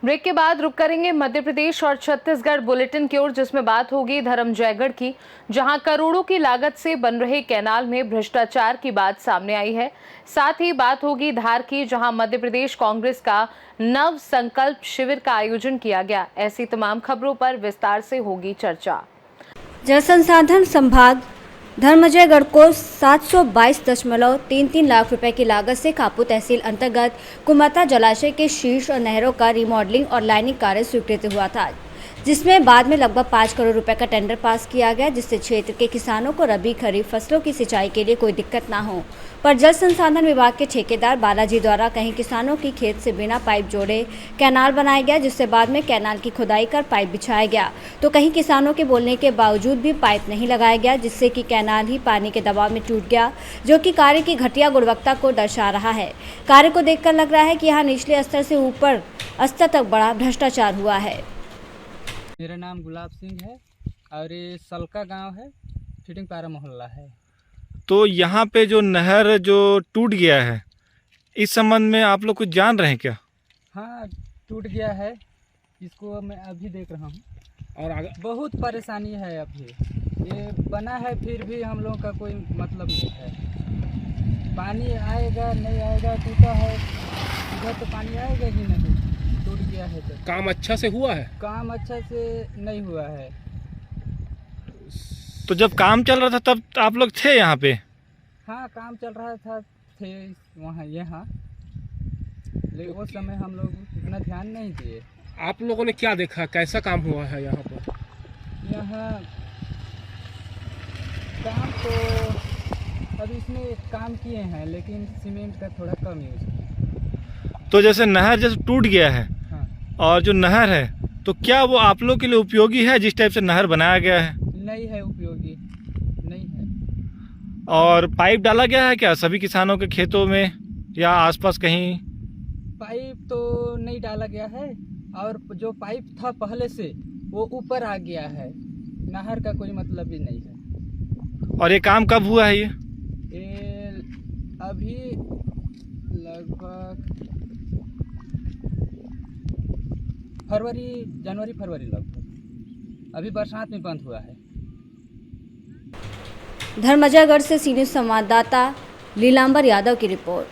Break के बाद रुक करेंगे मध्य प्रदेश और छत्तीसगढ़ बुलेटिन की ओर, जिसमें बात होगी धर्मजयगढ़ की, जहां करोड़ों की लागत से बन रहे कैनाल में भ्रष्टाचार की बात सामने आई है। साथ ही बात होगी धार की, जहां मध्य प्रदेश कांग्रेस का नव संकल्प शिविर का आयोजन किया गया। ऐसी तमाम खबरों पर विस्तार से होगी चर्चा। जल संसाधन संभाग धर्मजयगढ़ को 722.33 लाख रुपए की लागत से कापू तहसील अंतर्गत कुमता जलाशय के शीर्ष और नहरों का रिमॉडलिंग और लाइनिंग कार्य स्वीकृत हुआ था, जिसमें बाद में लगभग 5 करोड़ रुपए का टेंडर पास किया गया, जिससे क्षेत्र के किसानों को रबी खरीफ फसलों की सिंचाई के लिए कोई दिक्कत ना हो। पर जल संसाधन विभाग के ठेकेदार बालाजी द्वारा कहीं किसानों की खेत से बिना पाइप जोड़े कैनाल बनाया गया, जिससे बाद में कैनाल की खुदाई कर पाइप बिछाया गया, तो कहीं किसानों के बोलने के बावजूद भी पाइप नहीं लगाया गया, जिससे कि कैनाल ही पानी के दबाव में टूट गया, जो कि कार्य की घटिया गुणवत्ता को दर्शा रहा है। कार्य को देखकर लग रहा है कि यहाँ निचले स्तर से ऊपर स्तर तक बड़ा भ्रष्टाचार हुआ है। मेरा नाम गुलाब सिंह है और ये सलका गांव है, फिटिंग पारा मोहल्ला है। तो यहाँ पे जो नहर जो टूट गया है, इस संबंध में आप लोग कुछ जान रहे हैं क्या? हाँ, टूट गया है, इसको मैं अभी देख रहा हूँ और बहुत परेशानी है। अभी ये बना है, फिर भी हम लोगों का कोई मतलब नहीं है। पानी आएगा नहीं आएगा, टूटा है, इधर तो पानी आएगा ही नहीं, टूट गया है। तो काम अच्छा से हुआ है? काम अच्छा से नहीं हुआ है। तो जब काम चल रहा था तब आप लोग थे यहाँ पे? हाँ, काम चल रहा था, थे वहाँ यहाँ, लेकिन उस समय हम लोग इतना ध्यान नहीं दिए। आप लोगों ने क्या देखा, कैसा काम हुआ है यहाँ पर? यहाँ काम तो अभी इसमें काम किए हैं, लेकिन सीमेंट का थोड़ा कम यूज है। तो जैसे नहर जैसे टूट गया है, हाँ, और जो नहर है तो क्या वो आप लोग के लिए उपयोगी है जिस टाइप से नहर बनाया गया है? नहीं है, उपयोगी नहीं है। और पाइप डाला गया है क्या सभी किसानों के खेतों में या आसपास कहीं? पाइप तो नहीं डाला गया है, और जो पाइप था पहले से वो ऊपर आ गया है। नहर का कोई मतलब ही नहीं है। और ये काम कब हुआ है? ये अभी लगभग जनवरी फरवरी लगभग, अभी बरसात में बंद हुआ है। धर्मजयगढ़ से सीनियर संवाददाता लीलांबर यादव की रिपोर्ट।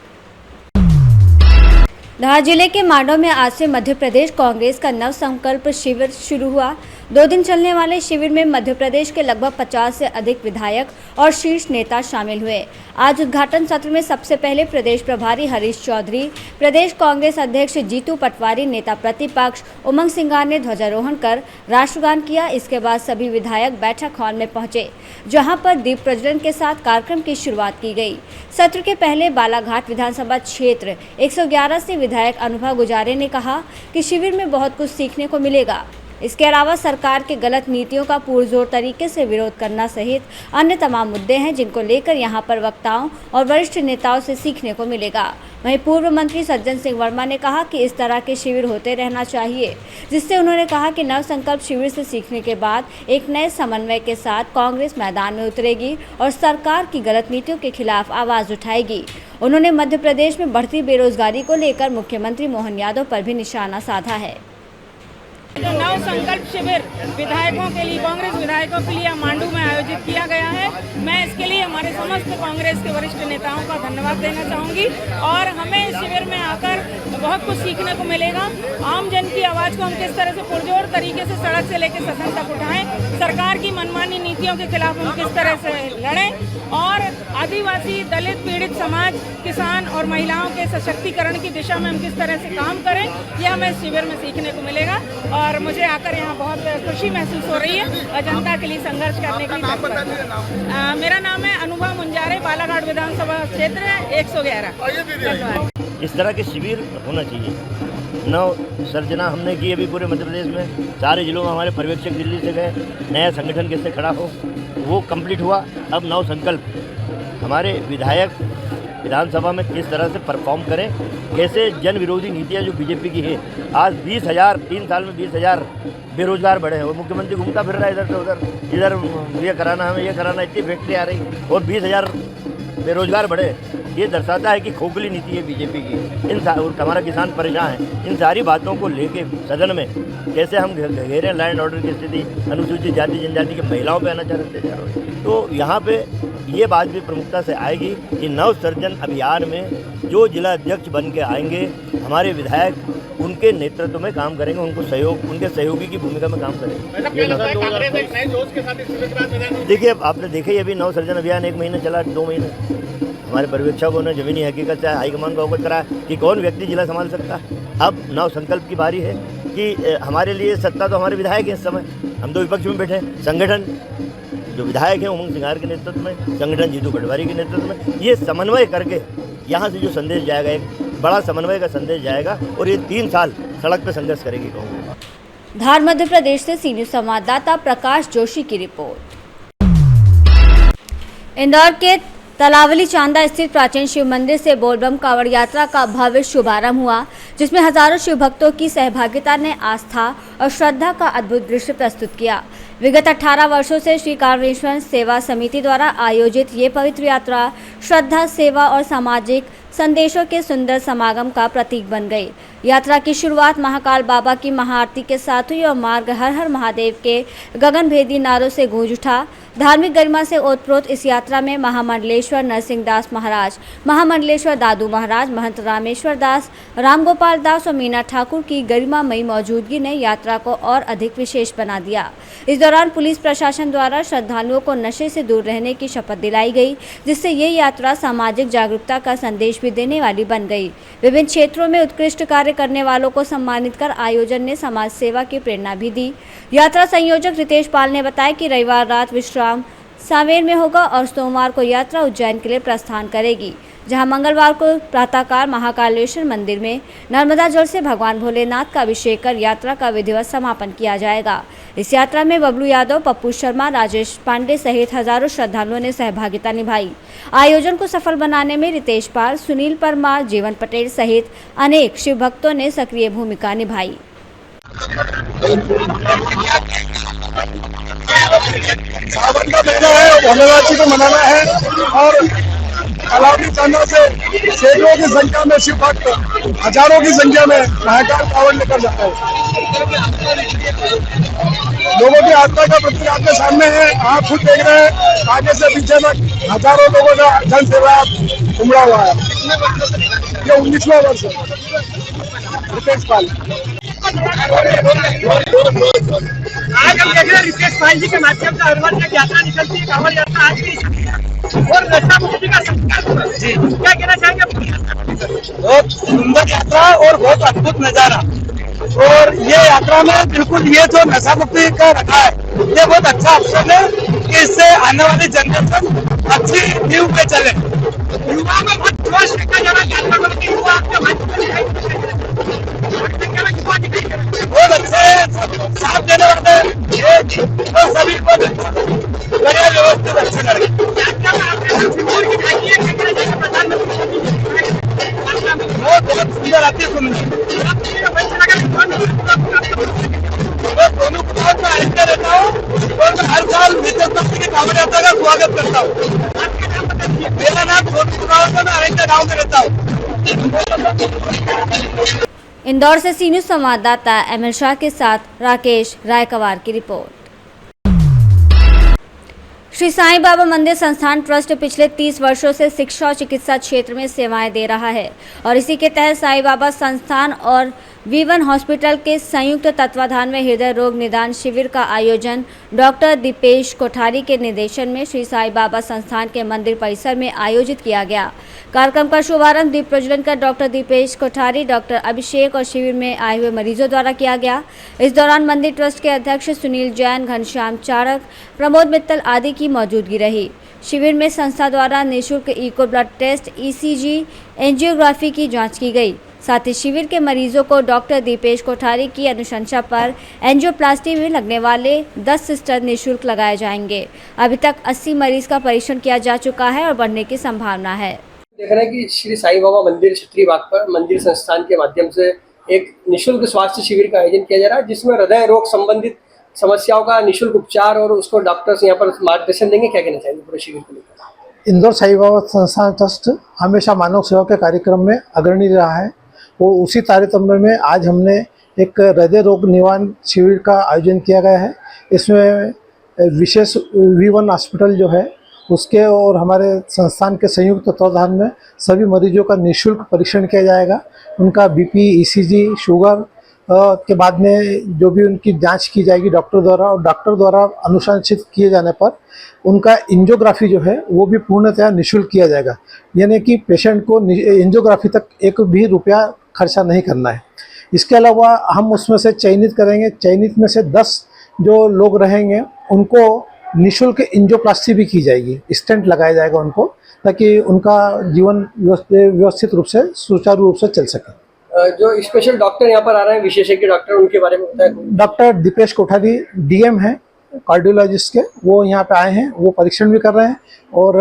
धार जिले के मांडव में आज से मध्य प्रदेश कांग्रेस का नव संकल्प शिविर शुरू हुआ। 2 दिन चलने वाले शिविर में मध्य प्रदेश के लगभग 50 से अधिक विधायक और शीर्ष नेता शामिल हुए। आज उद्घाटन सत्र में सबसे पहले प्रदेश प्रभारी हरीश चौधरी, प्रदेश कांग्रेस अध्यक्ष जीतू पटवारी, नेता प्रतिपक्ष उमंग सिंगार ने ध्वजारोहण कर राष्ट्रगान किया। इसके बाद सभी विधायक बैठक हॉल में पहुंचे, जहां पर दीप प्रज्वलन के साथ कार्यक्रम की शुरुआत की गई। सत्र के पहले बालाघाट विधानसभा क्षेत्र 111 से विधायक अनुभव गुजारे ने कहा कि शिविर में बहुत कुछ सीखने को मिलेगा। इसके अलावा सरकार के गलत नीतियों का पुरजोर तरीके से विरोध करना सहित अन्य तमाम मुद्दे हैं, जिनको लेकर यहां पर वक्ताओं और वरिष्ठ नेताओं से सीखने को मिलेगा। वहीं पूर्व मंत्री सज्जन सिंह वर्मा ने कहा कि इस तरह के शिविर होते रहना चाहिए, जिससे उन्होंने कहा कि नव संकल्प शिविर से सीखने के बाद एक नए समन्वय के साथ कांग्रेस मैदान में उतरेगी और सरकार की गलत नीतियों के खिलाफ आवाज उठाएगी। उन्होंने मध्य प्रदेश में बढ़ती बेरोजगारी को लेकर मुख्यमंत्री मोहन यादव पर भी निशाना साधा है। नव संकल्प शिविर विधायकों के लिए, कांग्रेस विधायकों के लिए मांडू में आयोजित किया गया है। मैं इसके लिए हमारे समस्त कांग्रेस के वरिष्ठ नेताओं का धन्यवाद देना चाहूँगी। और हमें इस शिविर में आकर बहुत कुछ सीखने को मिलेगा। आम जन की आवाज़ को हम किस तरह से पुरजोर तरीके से सड़क से लेकर सदन तक उठाएं, सरकार की मनमानी नीतियों के खिलाफ हम किस तरह से लड़ें, और आदिवासी, दलित, पीड़ित समाज, किसान और महिलाओं के सशक्तिकरण की दिशा में हम किस तरह से काम करें, यह हमें इस शिविर में सीखने को मिलेगा। और मुझे आकर यहाँ बहुत खुशी महसूस हो रही है और जनता के लिए संघर्ष करने की तत्परता। मेरा नाम है अनुभव मुंजारे, बालाघाट विधानसभा क्षेत्र 111। इस तरह के शिविर होना चाहिए। नव सर्जना हमने की अभी पूरे मध्य प्रदेश में, सारे जिलों में हमारे पर्यवेक्षक दिल्ली से गए, नया संगठन कैसे खड़ा हो वो कंप्लीट हुआ। अब नव संकल्प हमारे विधायक विधानसभा में किस तरह से परफॉर्म करें, कैसे जन विरोधी नीतियाँ जो बीजेपी की है। आज 20,000 3 साल में 20,000 बेरोजगार बढ़े हैं और मुख्यमंत्री घूमता फिर रहा है इधर से उधर, इधर ये कराना हमें ये कराना, इतनी फैक्ट्री आ रही और 20,000 बेरोजगार बढ़े। ये दर्शाता है कि खोखली नीति है बीजेपी की। और हमारा किसान परेशान है। इन सारी बातों को लेके सदन में कैसे हम घेरे लॉ एंड ऑर्डर की स्थिति, अनुसूचित जाति जनजाति की महिलाओं पर अनाचार अत्याचार हो, तो यहाँ पे ये बात भी प्रमुखता से आएगी कि नव सृजन अभियान में जो जिला अध्यक्ष बन के आएंगे, हमारे विधायक उनके नेतृत्व में काम करेंगे, उनके सहयोगी की भूमिका में काम करेंगे। देखिए, अब आपने देखा ही अभी नव सृजन अभियान 1 महीना चला, 2 महीने हमारे पर्यवेक्षकों ने जमीनी हकीकत से हाईकमान को अवगत कराया कि कौन व्यक्ति जिला संभाल सकता है। अब नव संकल्प की बारी है कि हमारे लिए सत्ता तो हमारे विधायक हैं, इस समय हम तो विपक्ष में बैठे हैं। संगठन जो विधायक हैं उमंग सिंघार के नेतृत्व में, संगठन जीतू पटवारी के नेतृत्व में, ये समन्वय करके यहाँ से जो संदेश जाएगा, एक बड़ा समन्वय का संदेश जाएगा और ये 3 साल सड़क पर संघर्ष करेगी कांग्रेस। धार मध्य प्रदेश से सी न्यूज़ संवाददाता प्रकाश जोशी की रिपोर्ट। इंदौर के तलावली चांदा स्थित प्राचीन शिव मंदिर से बोलबम कांवड़ यात्रा का भव्य शुभारंभ हुआ, जिसमें हजारों शिव भक्तों की सहभागिता ने आस्था और श्रद्धा का अद्भुत दृश्य प्रस्तुत किया। विगत 18 वर्षों से श्री कांवड़ेश्वर सेवा समिति द्वारा आयोजित ये पवित्र यात्रा श्रद्धा, सेवा और सामाजिक संदेशों के सुंदर समागम का प्रतीक बन गई। यात्रा की शुरुआत महाकाल बाबा की महाआरती के साथ हुई और मार्ग हर हर महादेव के गगनभेदी नारों से गूंज उठा। धार्मिक गरिमा से ओतप्रोत इस यात्रा में महामंडलेश्वर नरसिंह दास महाराज, महामंडलेश्वर दादू महाराज, महंत रामेश्वर दास, रामगोपाल दास और मीना ठाकुर की गरिमामयी मौजूदगी ने यात्रा को और अधिक विशेष बना दिया। इस दौरान पुलिस प्रशासन द्वारा श्रद्धालुओं को नशे से दूर रहने की शपथ दिलाई गई, जिससे ये यात्रा सामाजिक जागरूकता का संदेश भी देने वाली बन गई। विभिन्न क्षेत्रों में उत्कृष्ट कार्य करने वालों को सम्मानित कर आयोजन ने समाज सेवा की प्रेरणा भी दी। यात्रा संयोजक रितेश पाल ने बताया कि रविवार रात विश्राम सांवेर में होगा और सोमवार को यात्रा उज्जैन के लिए प्रस्थान करेगी, जहां मंगलवार को प्रातःकाल महाकालेश्वर मंदिर में नर्मदा जल से भगवान भोलेनाथ का अभिषेक कर यात्रा का विधिवत समापन किया जाएगा। इस यात्रा में बबलू यादव, पप्पू शर्मा, राजेश पांडे सहित हजारों श्रद्धालुओं ने सहभागिता निभाई। आयोजन को सफल बनाने में रितेश पाल, सुनील परमार, जीवन पटेल सहित अनेक शिव भक्तों ने सक्रिय भूमिका निभाई। सावन का महीना है, भोलेनाथ जी को मनाना है और तलावली चांदा से सैकड़ों की संख्या में शिव भक्त, हजारों की संख्या में महाकाल कांवड़ लेकर जाता है। लोगों की आस्था का प्रतीक आपके सामने है, आप खुद देख रहे हैं, आगे से पीछे तक हजारों लोगों का जन सेवा उमड़ा हुआ है। ये 19वां वर्ष है। रितेश पाल। आज हम देख रहे हैं रितेश पाल जी के माध्यम से हर वर्ष एक यात्रा निकलती है, कांवड़ यात्रा आज की और नशा मुक्ति का संकल्प। क्या कहना चाहेंगे? बहुत सुंदर यात्रा और बहुत अद्भुत नजारा, और ये यात्रा में बिल्कुल ये जो नशा मुक्ति का रखा है, ये बहुत अच्छा अवसर है कि इससे आने वाली जनरेशन अच्छी नींव पे चले। युवा में बहुत जोश देखा जा रहा है, यात्रा को लेकर युवा बहुत अच्छे साथ देने वाले सभी को बढ़िया व्यवस्थित अच्छे लगे। बहुत सुंदर आती सुंदर दोनों कुमार में आहिस्ते रहता हूँ और मैं हर साल विजय की कांवड़ यात्रा का स्वागत करता हूँ। मेरा नाम छोटू कुमार है, मैं आहिस्ते गाँव में रहता हूँ। इंदौर से सी न्यूज़ संवाददाता एमएल शाह के साथ राकेश रायकवार की रिपोर्ट। श्री साईं बाबा मंदिर संस्थान ट्रस्ट पिछले 30 वर्षों से शिक्षा और चिकित्सा क्षेत्र में सेवाएं दे रहा है और इसी के तहत साईं बाबा संस्थान और V1 हॉस्पिटल के संयुक्त तत्वाधान में हृदय रोग निदान शिविर का आयोजन डॉक्टर दीपेश कोठारी के निर्देशन में श्री साईं बाबा संस्थान के मंदिर परिसर में आयोजित किया गया। कार्यक्रम का शुभारंभ दीप प्रज्वलन कर डॉक्टर दीपेश कोठारी, डॉक्टर अभिषेक और शिविर में आए हुए मरीजों द्वारा किया गया। इस दौरान मंदिर ट्रस्ट के अध्यक्ष सुनील जैन, घनश्याम चारक, प्रमोद मित्तल आदि की मौजूदगी रही। शिविर में संस्था द्वारा निःशुल्क echo blood test, ECG, angiography की जांच की गई। साथ ही शिविर के मरीजों को डॉक्टर दीपेश कोठारी की अनुशंसा पर एंजियोप्लास्टी में लगने वाले 10 सिस्टर निःशुल्क लगाए जाएंगे। अभी तक 80 मरीज का परीक्षण किया जा चुका है और बढ़ने की संभावना है। देख रहे हैं कि श्री साईं बाबा मंदिर क्षत्रिय बाग पर मंदिर संस्थान के माध्यम से एक निःशुल्क स्वास्थ्य शिविर का आयोजन किया जा रहा है, जिसमें हृदय रोग संबंधित समस्याओं का निःशुल्क उपचार और उसको डॉक्टर्स यहाँ पर मार्गदर्शन देंगे। क्या कहना चाहेंगे पूरे शिविर को लेकर? इंदौर साई बाबा संस्थान ट्रस्ट हमेशा मानव सेवा के कार्यक्रम में अग्रणी रहा है। वो उसी तारतम्य में आज हमने एक हृदय रोग निवारण शिविर का आयोजन किया गया है। इसमें विशेष V1 हॉस्पिटल जो है उसके और हमारे संस्थान के संयुक्त तत्वाधान में सभी मरीजों का निःशुल्क परीक्षण किया जाएगा। उनका BP, ECG, शुगर के बाद में जो भी उनकी जांच की जाएगी डॉक्टर द्वारा, और डॉक्टर द्वारा अनुशंसित किए जाने पर उनका एंजियोग्राफी जो है वो भी पूर्णतः निःशुल्क किया जाएगा। यानी कि पेशेंट को एंजियोग्राफी तक एक भी रुपया खर्चा नहीं करना है। इसके अलावा हम उसमें से चयनित करेंगे, चयनित में से 10 जो लोग रहेंगे उनको निःशुल्क एंजियोप्लास्टी भी की जाएगी, स्टेंट लगाया जाएगा उनको, ताकि उनका जीवन व्यवस्थित रूप से सुचारू रूप से चल सके। जो स्पेशल डॉक्टर यहाँ पर आ रहे हैं, विशेषज्ञ डॉक्टर, उनके बारे में बताएं। डॉक्टर दीपेश कोठारी DM हैं कार्डियोलॉजिस्ट के, वो यहाँ पे आए हैं, वो परीक्षण भी कर रहे हैं और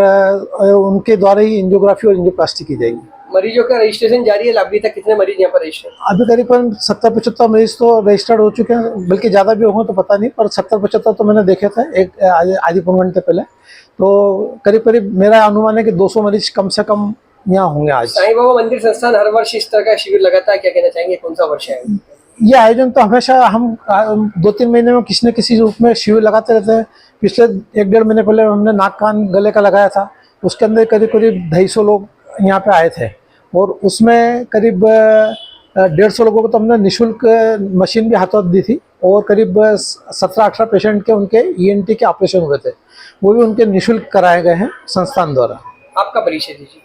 उनके द्वारा ही एंजियोग्राफी और एंजियोप्लास्टी की जाएगी। मरीजों का रजिस्ट्रेशन जारी है। अभी तक कितने मरीज यहाँ पर रजिस्टर? अभी करीबन 70-75 मरीज तो रजिस्टर्ड हो चुके हैं, बल्कि ज़्यादा भी होंगे तो पता नहीं, पर 70-75 तो मैंने देखे थे एक आधी पौन घंटे पहले। तो करीब मेरा अनुमान है कि 200 मरीज कम से कम यहाँ होंगे आज। साईं बाबा मंदिर संस्थान हर वर्ष इस तरह का शिविर लगाता है, क्या कहना चाहेंगे, कौन सा वर्ष है ये आयोजन? तो हमेशा हम 2-3 महीने में किसी न किसी रूप में शिविर लगाते रहते हैं। पिछले 1-1.5 महीने पहले हमने नाक कान गले का लगाया था, उसके अंदर करीब 250 लोग यहाँ पे आए थे और उसमें करीब 150 लोगों को तो हमने निःशुल्क मशीन भी हाथों दी थी और करीब 17-18 पेशेंट के उनके ENT के ऑपरेशन हुए थे, वो भी उनके निःशुल्क कराए गए हैं संस्थान द्वारा। आपका परिचय दीजिए।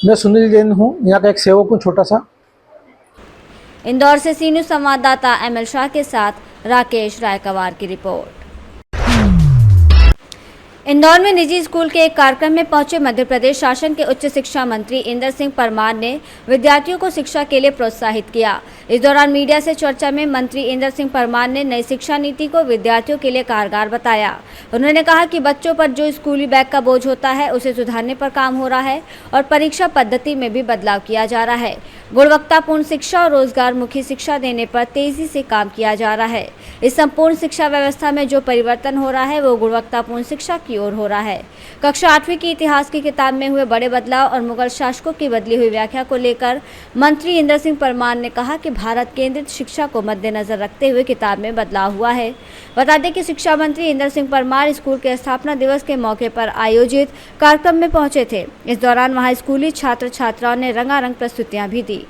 मैं सुनील जैन हूँ, यहाँ का एक सेवक हूँ छोटा सा। इंदौर से सी न्यूज़ संवाददाता ML शाह के साथ राकेश रायकवार की रिपोर्ट। इंदौर में निजी स्कूल के एक कार्यक्रम में पहुंचे मध्य प्रदेश शासन के उच्च शिक्षा मंत्री इंदर सिंह परमार ने विद्यार्थियों को शिक्षा के लिए प्रोत्साहित किया। इस दौरान मीडिया से चर्चा में मंत्री इंदर सिंह परमार ने नई शिक्षा नीति को विद्यार्थियों के लिए कारगर बताया। उन्होंने कहा कि बच्चों पर जो स्कूली बैग का बोझ होता है उसे सुधारने पर काम हो रहा है और परीक्षा पद्धति में भी बदलाव किया जा रहा है। गुणवत्तापूर्ण शिक्षा और रोजगार मुखी शिक्षा देने पर तेजी से काम किया जा रहा है। इस संपूर्ण शिक्षा व्यवस्था में जो परिवर्तन हो रहा है वो गुणवत्तापूर्ण शिक्षा की ओर हो रहा है। कक्षा 8वीं की इतिहास की किताब में हुए बड़े बदलाव और मुगल शासकों की बदली हुई व्याख्या को लेकर मंत्री इंदर सिंह परमार ने कहा कि भारत केंद्रित शिक्षा को मद्देनजर रखते हुए किताब में बदलाव हुआ है। बता दें कि शिक्षा मंत्री इंदर सिंह परमार स्कूल के स्थापना दिवस के मौके पर आयोजित कार्यक्रम में पहुंचे थे। इस दौरान वहां स्कूली छात्र छात्राओं ने रंगारंग प्रस्तुतियां भी दी।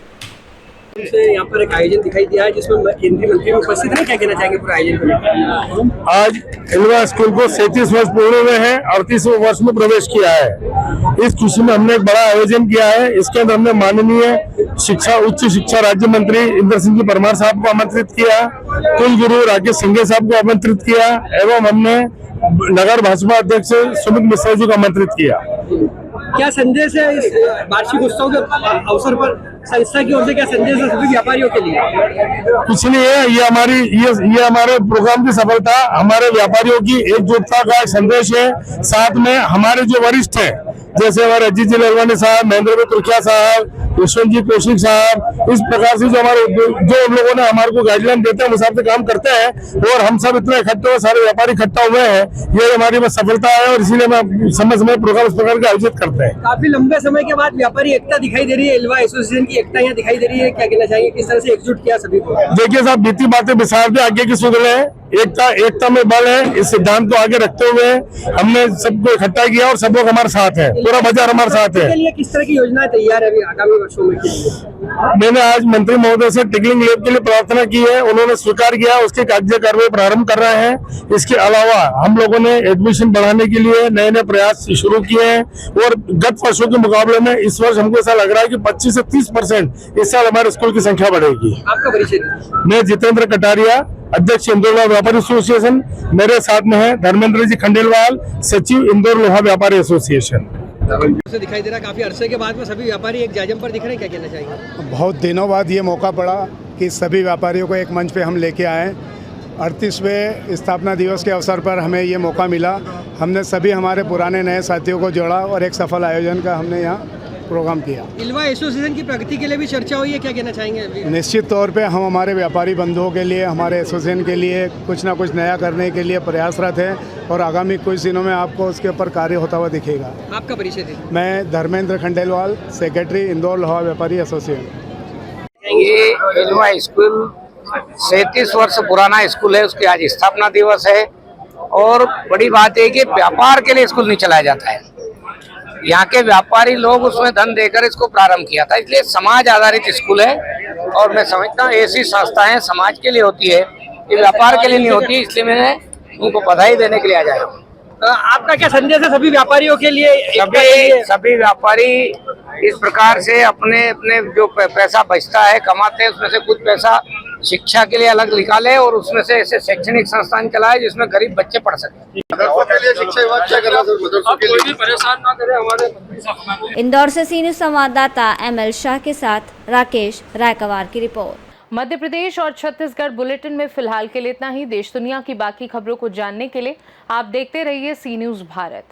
यहाँ पर एक आयोजन दिखाई दिया है जिसमें केंद्रीय मंत्री उपस्थित है, क्या कहना चाहेंगे पूरा आयोजन को? आज इंदिरा स्कूल को 37 वर्ष पूर्ण हुए हैं, 38वें वर्ष में प्रवेश किया है। इस खुशी में हमने एक बड़ा आयोजन किया है। इसके अंदर हमने माननीय शिक्षा उच्च शिक्षा राज्य मंत्री इंदर सिंह परमार साहब को आमंत्रित किया, कुलगुरु राकेश सिंघे साहब को आमंत्रित किया एवं हमने नगर भाजपा अध्यक्ष सुमित मिश्रा जी को आमंत्रित किया। क्या संदेश है इस वार्षिक उत्सव के अवसर पर संस्था की ओर से, क्या संदेश है सभी व्यापारियों के लिए? कुछ नहीं है, ये हमारे प्रोग्राम की सफलता हमारे व्यापारियों की एकजुटता का संदेश है। साथ में हमारे जो वरिष्ठ हैं जैसे हमारे अजीत जी ललवानी साहब, महेंद्र तुर्किया साहब, यशवंत जी कौशिक साहब, इस प्रकार से जो उन लोगों ने हमारे को गाइडलाइन देते हैं उस हिसाब से काम करते हैं और हम सब इतने इकट्ठे हुए, सारे व्यापारी इकट्ठा हुए हैं, ये हमारी बस सफलता है और इसीलिए हम समय समय प्रोग्राम इस प्रकार के आयोजित करते हैं। काफी लंबे समय के बाद व्यापारी एकता दिखाई दे रही है, एलवा एसोसिएशन की एकता यहाँ दिखाई दे रही है, क्या कहना चाहेंगे, किस तरह से एकजुट किया सभी को? देखिए साहब, बीती बातें बिसार दे, आगे की सुध ले, एकता में बल है। इस सिद्धांत को आगे रखते हुए हमने सबको इकट्ठा किया और सब लोग हमारे साथ है, पूरा बाजार हमारे साथ है। लिए किस तरह की योजनाएं तैयार है अभी आगामी वर्षों में? मैंने आज मंत्री महोदय से टिकलिंग लैब के लिए प्रार्थना की है, उन्होंने स्वीकार किया, उसके कार्य कार्रवाई प्रारंभ कर रहे हैं। इसके अलावा हम लोगों ने एडमिशन बढ़ाने के लिए नए नए प्रयास शुरू किए हैं और गत वर्षों के मुकाबले में इस वर्ष हमको ऐसा लग रहा है कि 25 से 30% इस साल हमारे स्कूल की संख्या बढ़ेगी। आपका परिचय? मैं जितेंद्र कटारिया, अध्यक्ष इंदौर लोहा व्यापारी एसोसिएशन। मेरे साथ में है धर्मेंद्र जी खंडेलवाल, सचिव इंदौर लोहा व्यापारी एसोसिएशन। दिखाई दे रहा है काफी अरसे के बाद में सभी व्यापारी एक जाजम पर दिख रहे हैं, क्या कहना चाहिए? बहुत दिनों बाद ये मौका पड़ा कि सभी व्यापारियों को एक मंच पे हम लेके आए। 38वें स्थापना दिवस के अवसर पर हमें ये मौका मिला। हमने सभी हमारे पुराने नए साथियों को जोड़ा और एक सफल आयोजन का हमने यहाँ प्रोग्राम किया। इल्वा एसोसिएशन की प्रगति के लिए भी चर्चा हुई है, क्या कहना चाहेंगे अभी? निश्चित तौर पे हम हमारे व्यापारी बंधुओं के लिए, हमारे एसोसिएशन के लिए कुछ ना कुछ नया करने के लिए प्रयासरत हैं और आगामी कुछ दिनों में आपको उसके ऊपर कार्य होता हुआ दिखेगा। आपका परिचय दें। मैं धर्मेंद्र खंडेलवाल, सेक्रेटरी इंदौर लोहा व्यापारी एसोसिएशन। ये इल्वा स्कूल 37 वर्ष पुराना स्कूल है, उसकी आज स्थापना दिवस है और बड़ी बात है कि व्यापार के लिए स्कूल नहीं चलाया जाता है। यहाँ के व्यापारी लोग उसमें धन देकर इसको प्रारंभ किया था, इसलिए समाज आधारित स्कूल है और मैं समझता हूँ ऐसी संस्थाएं समाज के लिए होती है, ये व्यापार के लिए नहीं होती, इसलिए मैंने उनको बधाई देने के लिए आ जाया हूँ। आपका क्या संदेश है सभी व्यापारियों के लिए? सभी व्यापारी इस प्रकार से अपने अपने जो पैसा बचता है कमाते हैं उसमें से कुछ पैसा शिक्षा के लिए अलग निकाले और उसमें से ऐसे शैक्षणिक संस्थान चलाए जिसमें गरीब बच्चे पढ़ सकें। कोई भी परेशान ना करे हमारे। इंदौर से सी न्यूज़ संवाददाता ML शाह के साथ राकेश रायकवार की रिपोर्ट। मध्य प्रदेश और छत्तीसगढ़ बुलेटिन में फिलहाल के लिए इतना ही। देश दुनिया की बाकी खबरों को जानने के लिए आप देखते रहिए सी न्यूज़ भारत।